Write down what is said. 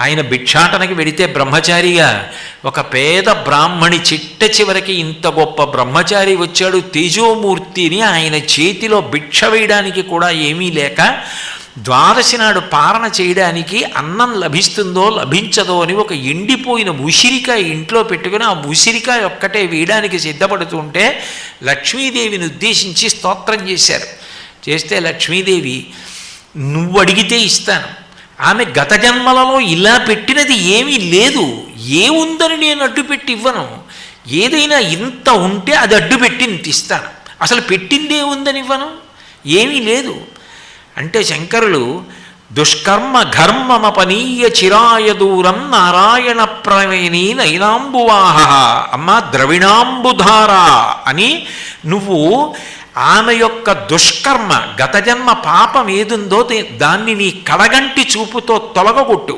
ఆయన భిక్షాటనకి వెడితే బ్రహ్మచారిగా ఒక పేద బ్రాహ్మణి చిట్ట చివరికి ఇంత గొప్ప బ్రహ్మచారి వచ్చాడు తేజోమూర్తిని ఆయన చేతిలో భిక్ష వేయడానికి కూడా ఏమీ లేక ద్వాదశి నాడు పారణ చేయడానికి అన్నం లభిస్తుందో లభించదో అని ఒక ఎండిపోయిన ఉసిరికాయ ఇంట్లో పెట్టుకుని ఆ ఉసిరికాయ ఒక్కటే వేయడానికి సిద్ధపడుతుంటే లక్ష్మీదేవిని ఉద్దేశించి స్తోత్రం చేశారు. చేస్తే లక్ష్మీదేవి నువ్వు అడిగితే ఇస్తాను, ఆమె గత జన్మలలో ఇలా పెట్టినది ఏమీ లేదు, ఏముందని నేను అడ్డుపెట్టి ఇవ్వను, ఏదైనా ఇంత ఉంటే అది అడ్డుపెట్టి ఇంత ఇస్తాను, అసలు పెట్టిందే ఉందని ఇవ్వను, ఏమీ లేదు అంటే శంకరులు దుష్కర్మ ఘర్మమపనీయ చిరాయ దూరం నారాయణ ప్రవేణి నైనాంబువాహ అమ్మ ద్రవిణాంబుధార అని నువ్వు ఆమె యొక్క దుష్కర్మ గత జన్మ పాపం ఏదుందో దాన్ని నీ కడగంటి చూపుతో తొలగొట్టు.